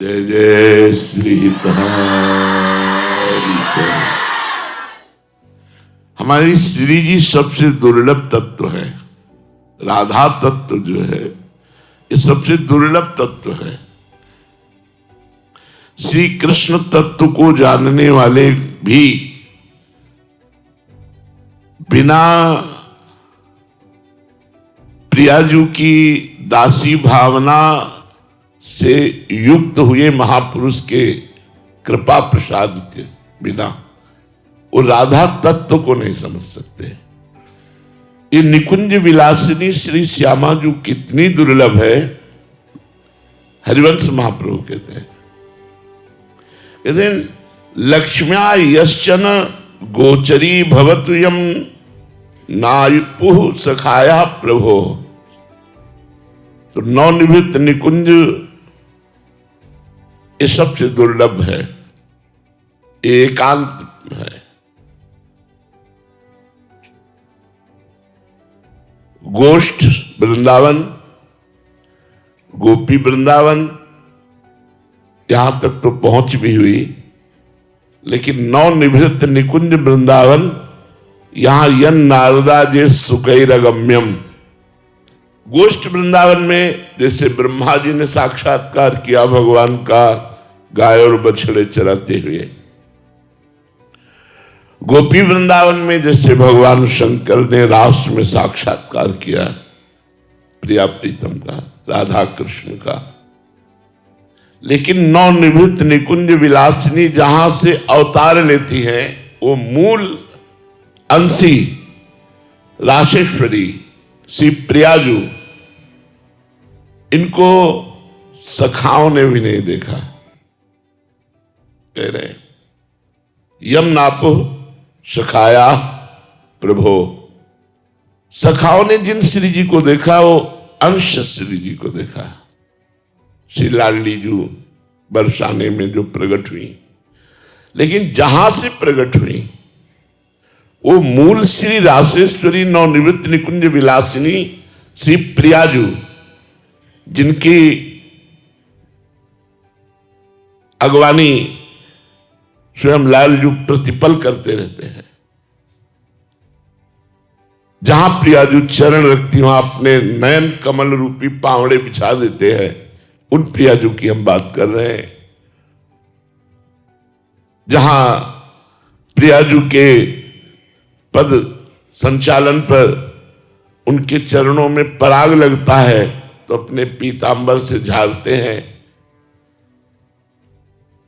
जय जय श्रीधाम। हमारी श्री जी सबसे दुर्लभ तत्व है। राधा तत्व जो है ये सबसे दुर्लभ तत्व है। श्री कृष्ण तत्व को जानने वाले भी बिना प्रियाजू की दासी भावना से युक्त हुए महापुरुष के कृपा प्रसाद के बिना वो राधा तत्व को नहीं समझ सकते। ये निकुंज विलासिनी श्री श्यामा जो कितनी दुर्लभ है, हरिवंश महाप्रभु कहते हैं लक्ष्म्या यश्चन गोचरी भवतु यम नायुपुः सखाया प्रभो। तो नवनिवृत्त निकुंज ये सबसे दुर्लभ है, एकांत है। गोष्ठ वृंदावन, गोपी वृंदावन यहां तक तो पहुंच भी हुई, लेकिन नवनिवृत्त निकुंज वृंदावन यहां यन नारदा जे सुकैरगम्यम। गोष्ठ वृंदावन में जैसे ब्रह्मा जी ने साक्षात्कार किया भगवान का गाय और बछड़े चराते हुए, गोपी वृंदावन में जैसे भगवान शंकर ने रास में साक्षात्कार किया प्रिया प्रीतम का, राधा कृष्ण का। लेकिन नवनिवृत्त निकुंज विलासिनी जहां से अवतार लेती हैं वो मूल अंशी राशेश्वरी श्री प्रियाजू, इनको सखाओं ने भी नहीं देखा। कह रहे यम नापो सखाया प्रभो। सखाओं ने जिन श्री जी को देखा वो अंश श्री जी को देखा। श्री लाडली जू बरसाने में जो प्रकट हुई, लेकिन जहां से प्रकट हुई वो मूल श्री राशेश्वरी नवनिवृत्त निकुंज विलासिनी श्री प्रियाजू, जिनकी अगवानी स्वयं लालजू प्रतिपल करते रहते हैं। जहां प्रियाजू चरण रखती वहां अपने नयन कमल रूपी पावड़े बिछा देते हैं, उन प्रियाजू की हम बात कर रहे हैं। जहां प्रियाजू के पद संचालन पर उनके चरणों में पराग लगता है तो अपने पीतांबर से झाड़ते हैं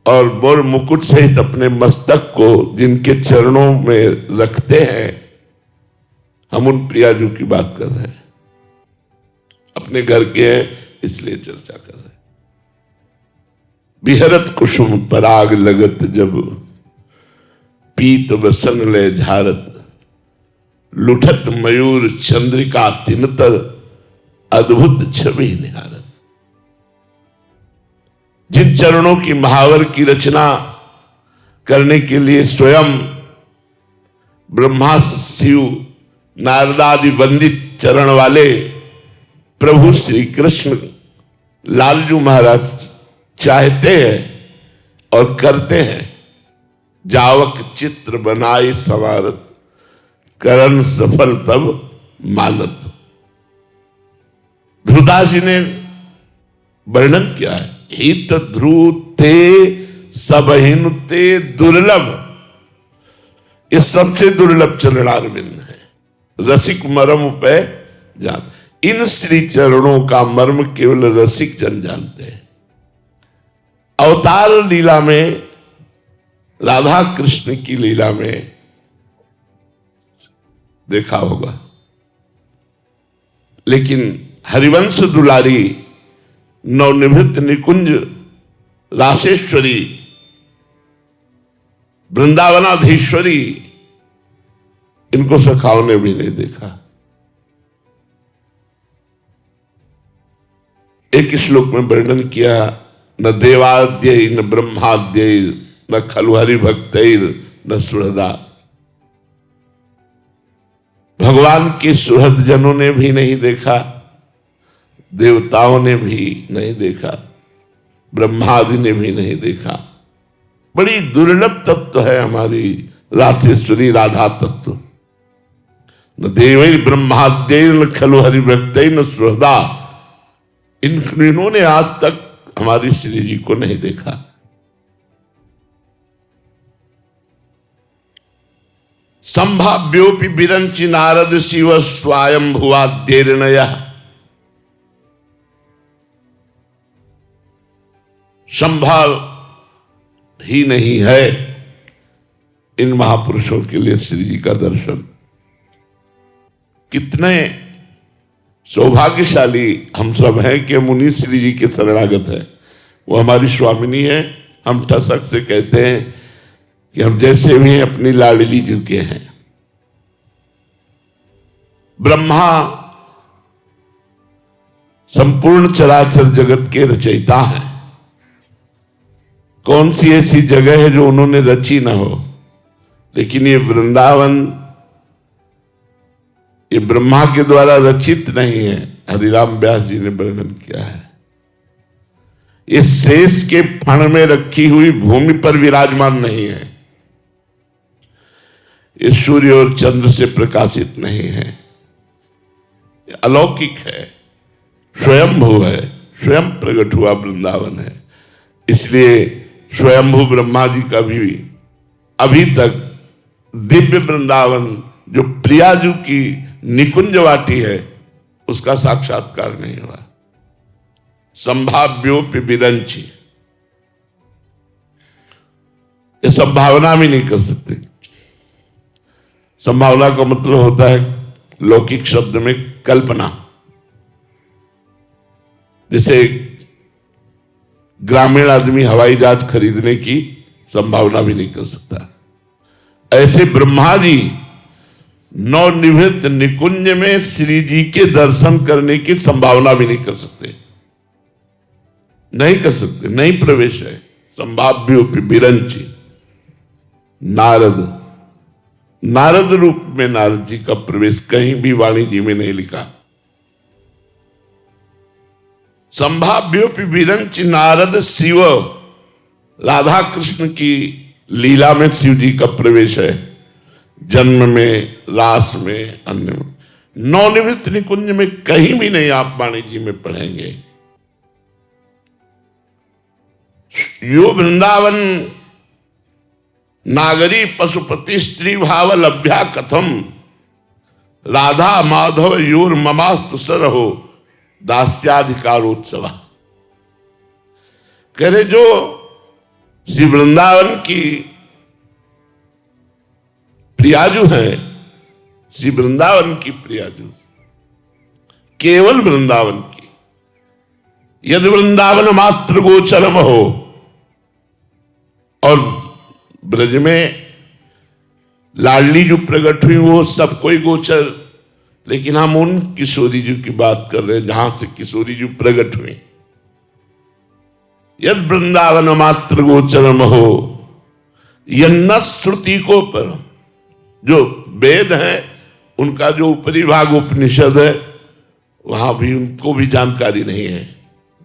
और मोर मुकुट सहित अपने मस्तक को जिनके चरणों में रखते हैं। हम उन प्रियाजू की बात कर रहे हैं, अपने घर के हैं इसलिए चर्चा कर रहे हैं। बिहरत कुसुम पराग लगत जब पीत वसन ले झारत, लुठत मयूर चंद्रिका तिनतर अद्भुत छवि निहारत। जिन चरणों की महावर की रचना करने के लिए स्वयं ब्रह्मा शिव नारदादि वंदित चरण वाले प्रभु श्री कृष्ण लालजू महाराज चाहते हैं और करते हैं, जावक चित्र बनाई सवारत, करण सफल तब मानत। ध्रुवदास जी ने वर्णन किया है, हित ध्रुव ते सबहिन ते दुर्लभ। ये सबसे दुर्लभ चरणारविंद है, रसिक मर्म पे जान। इन श्री चरणों का मर्म केवल रसिक जन जानते हैं। अवतार लीला में, राधा कृष्ण की लीला में देखा होगा, लेकिन हरिवंश दुलारी नवनिवृत्त निकुंज राशेश्वरी वृंदावनाधीश्वरी, इनको सखाओं ने भी नहीं देखा। एक श्लोक में वर्णन किया, न देवाद्य न ब्रह्माद्य न खलु हरिभक्तैर न सुहृदा। भगवान के सुहृद जनों ने भी नहीं देखा, देवताओं ने भी नहीं देखा, ब्रह्मादि ने भी नहीं देखा। बड़ी दुर्लभ तत्व है हमारी रासेश्वरी राधा तत्व। न देवै ब्रह्माद्यैर्न खलु हरिभक्तैर्न सुहृदा, इन्होंने आज तक हमारी श्री जी को नहीं देखा। संभाव्योपि विरंचि नारद शिव स्वयं भुवाद्यैर्नय, संभव ही नहीं है इन महापुरुषों के लिए श्री जी का दर्शन। कितने सौभाग्यशाली हम सब हैं कि मुनि श्री जी के शरणागत है। वो हमारी स्वामिनी है। हम ठसक से कहते हैं कि हम जैसे भी हैं अपनी लाडली जी के हैं। ब्रह्मा संपूर्ण चराचर जगत के रचयिता हैं। कौन सी ऐसी जगह है जो उन्होंने रची ना हो? लेकिन ये वृंदावन ये ब्रह्मा के द्वारा रचित नहीं है। हरिराम व्यास जी ने वर्णन किया है। ये शेष के फण में रखी हुई भूमि पर विराजमान नहीं है। ये सूर्य और चंद्र से प्रकाशित नहीं है। ये अलौकिक है, स्वयंभू है, स्वयं प्रकट हुआ वृंदावन है। इसलिए स्वयंभू ब्रह्मा जी का भी अभी तक दिव्य वृंदावन जो प्रियाजू की निकुंज वाटी है उसका साक्षात्कार नहीं हुआ। संभाव्योपि विरंचि, ये संभावना भी नहीं कर सकते। संभावना का मतलब होता है लौकिक शब्द में कल्पना। जैसे ग्रामीण आदमी हवाई जहाज खरीदने की संभावना भी नहीं कर सकता, ऐसे ब्रह्मा जी नवनिर्मित निकुंज में श्री जी के दर्शन करने की संभावना भी नहीं कर सकते। नहीं कर सकते, नहीं प्रवेश है। संभाव्योपि विरंचि, नारद रूप में नारद जी का प्रवेश कहीं भी वाणी जी में नहीं लिखा। संभाव्योपि विरंचि नारद शिव, राधा कृष्ण की लीला में शिव जी का प्रवेश है। जन्म में, रास में, अन्य में। नवनिवृत्त निकुंज में कहीं भी नहीं आप वाणी जी में पढ़ेंगे। यो वृंदावन नागरी पशुपति स्त्री भाव लभ्या कथम, राधा माधव योर ममास्तु सरहो दास्याधिकारोत्सव। कह रहे जो श्री वृंदावन की प्रियाजू है, श्री वृंदावन की प्रियाजू, केवल वृंदावन की, यदि वृंदावन मात्र गोचरम हो, और ब्रज में लाडली जो प्रकट हुई वो सब कोई गोचर, लेकिन हम उन किशोरी जी की बात कर रहे हैं जहां से किशोरी जी प्रकट हुई। यद वृंदावन मात्र गोचरम हो, यन्न श्रुति को पर जो वेद है उनका जो ऊपरी भाग उपनिषद है वहां भी उनको भी जानकारी नहीं है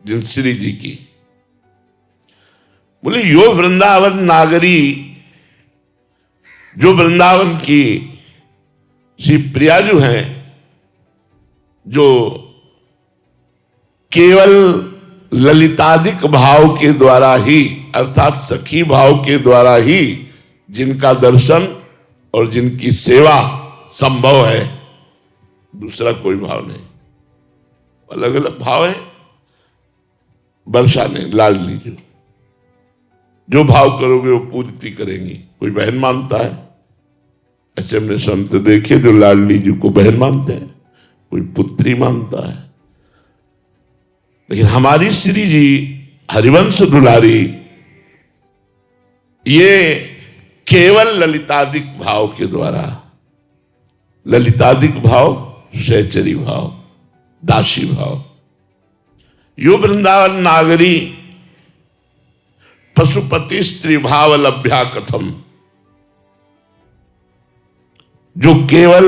जिन श्री जी की। बोले यो वृंदावन नागरी, जो वृंदावन की श्री प्रियाजू हैं, जो केवल ललितादिक भाव के द्वारा ही, अर्थात सखी भाव के द्वारा ही जिनका दर्शन और जिनकी सेवा संभव है, दूसरा कोई भाव नहीं। अलग अलग भाव है। वर्षा ने लाडली जो भाव करोगे वो पूर्ति करेंगी। कोई बहन मानता है, ऐसे हमने संत देखे जो लाडली जी को बहन मानते हैं, कोई पुत्री मानता है। लेकिन हमारी श्री जी हरिवंश दुलारी ये केवल ललितादिक भाव के द्वारा, ललितादिक भाव, सहचरी भाव, दासी भाव। यो वृंदावन नागरी पशुपति स्त्री भाव लभ्या कथम, जो केवल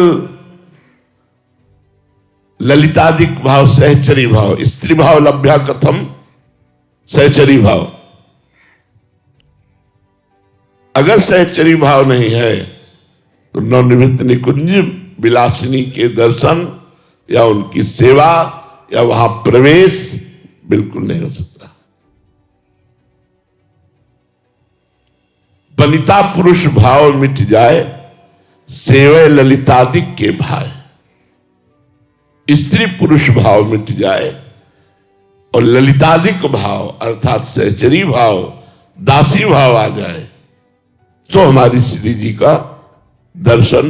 ललितादिक भाव, सहचरी भाव, स्त्री भाव लभ्या कथम, सहचरी भाव। अगर सहचरी भाव नहीं है तो नवनिवृत्त निकुंज विलासिनी के दर्शन या उनकी सेवा या वहां प्रवेश बिल्कुल नहीं हो सकता। वनिता पुरुष भाव मिट जाए, सेवय ललितादिक के भाई। स्त्री पुरुष भाव मिट जाए और ललितादिक भाव अर्थात सहचरी भाव, दासी भाव आ जाए तो हमारी श्री जी का दर्शन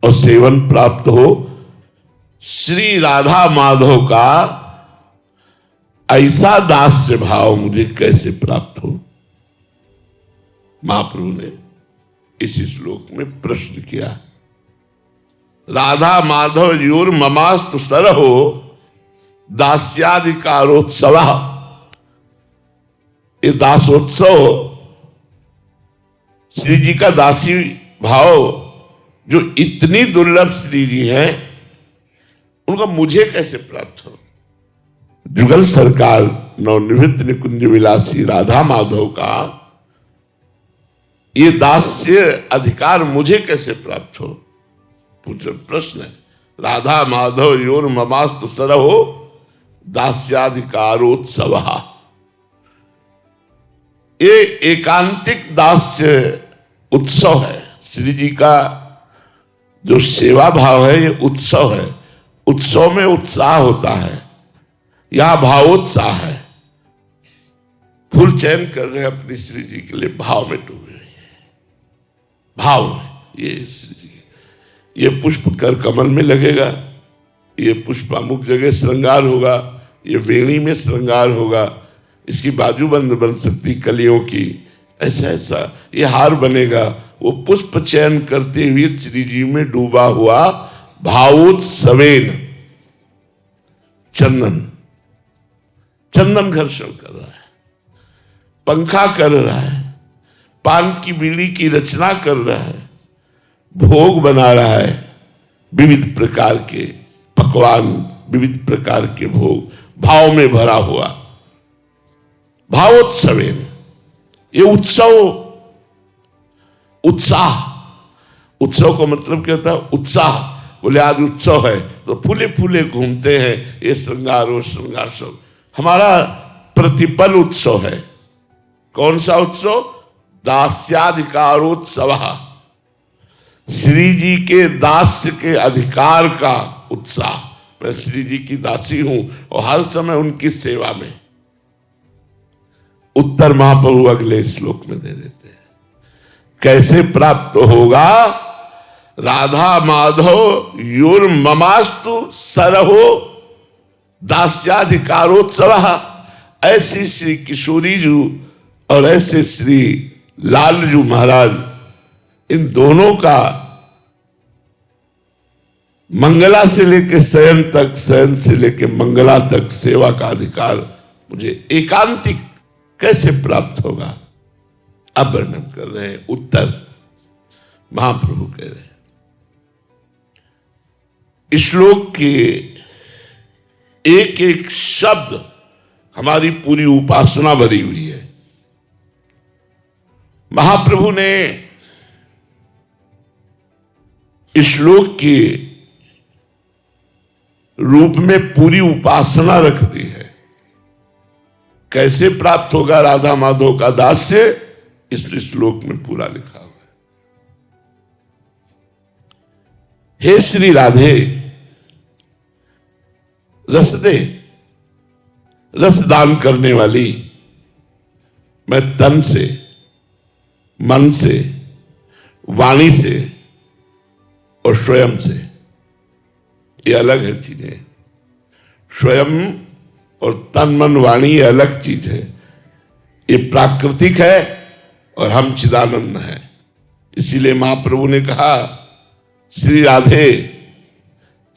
और सेवन प्राप्त हो। श्री राधा माधव का ऐसा दास्य भाव मुझे कैसे प्राप्त हो? महाप्रभु ने इसी श्लोक में प्रश्न किया। राधा माधव योर ममास्तु सरहो दास्याधिकारोत्सव। ये दासोत्सव, श्री जी का दासी भाव जो इतनी दुर्लभ श्री जी हैं, उनका मुझे कैसे प्राप्त हो? जुगल सरकार नवनिवृत्त निकुंज विलासी राधा माधव का ये दास्य अधिकार मुझे कैसे प्राप्त हो? पूछो प्रश्न है। राधा माधव योर ममास्तु सरहो दास्याधिकारोत्सव। ये एकांतिक दास्य उत्सव है। श्री जी का जो सेवा भाव है ये उत्सव है। उत्सव में उत्साह होता है, यहां भावोत्साह है। फूल चयन कर रहे हैं अपनी श्री जी के लिए, भाव में डूबे हुए हैं। भाव में ये श्री जी, ये पुष्प कर कमल में लगेगा, ये पुष्प अमुक जगह श्रृंगार होगा, ये वेणी में श्रृंगार होगा, इसकी बाजूबंद बन सकती कलियों की, ऐसा ऐसा ये हार बनेगा। वो पुष्प चयन करते हुए श्री जी में डूबा हुआ भावोत्सवेन चंदन घर्षण कर रहा है, पंखा कर रहा है, पान की बीड़ी की रचना कर रहा है, भोग बना रहा है, विविध प्रकार के पकवान, विविध प्रकार के भोग भाव में भरा हुआ भावोत्सवेन। ये उत्सव, उत्साह, उत्सव का मतलब क्या होता है? उत्साह। बोले आज उत्सव है तो फूले फूले घूमते हैं, ये श्रृंगार और श्रृंगार सब। हमारा प्रतिपल उत्सव है। कौन सा उत्सव? दास्याधिकारोत्सव। श्री जी के दास्य के अधिकार का उत्साह। मैं श्री जी की दासी हूं और हर समय उनकी सेवा में। उत्तर महाप्रभु अगले श्लोक में दे देते हैं। कैसे प्राप्त होगा? राधा माधव योर ममास्तु सरहो दास्याधिकारोत्सव। ऐसी श्री किशोरी जी और ऐसे श्री लालजू महाराज, इन दोनों का मंगला से लेकर शयन तक, शयन से लेकर मंगला तक सेवा का अधिकार मुझे एकांतिक कैसे प्राप्त होगा? अब वर्णन कर रहे हैं। उत्तर महाप्रभु कह रहे हैं, इस श्लोक के एक एक शब्द हमारी पूरी उपासना भरी हुई है। महाप्रभु ने इस श्लोक के रूप में पूरी उपासना रख दी है। कैसे प्राप्त होगा राधा माधव का दास्य, इस श्लोक में पूरा लिखा हुआ है। हे श्री राधे, रस दे, रस दान करने वाली। मैं तन से, मन से, वाणी से और स्वयं से, ये अलग है चीजें। स्वयं और तन मन वाणी ये अलग चीज है। ये प्राकृतिक है और हम चिदानंद हैं। इसीलिए महाप्रभु ने कहा, श्री राधे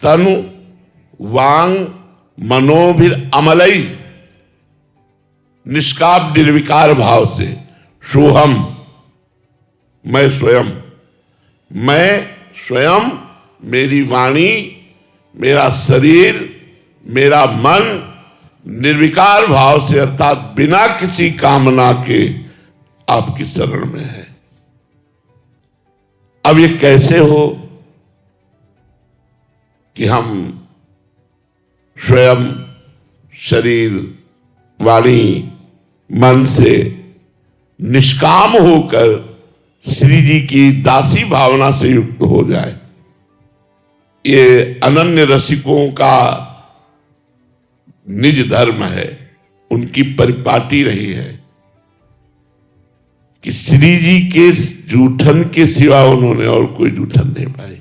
तनु वांग मनोभिर अमलई निष्काम निर्विकार भाव से सोहम, मैं स्वयं, मैं स्वयं, मेरी वाणी, मेरा शरीर, मेरा मन, निर्विकार भाव से अर्थात बिना किसी कामना के आपकी शरण में है। अब ये कैसे हो कि हम स्वयं शरीर वाणी मन से निष्काम होकर श्री जी की दासी भावना से युक्त हो जाए। ये अनन्य रसिकों का निज धर्म है, उनकी परिपाटी रही है कि श्री जी के जूठन के सिवा उन्होंने और कोई जूठन नहीं पाई।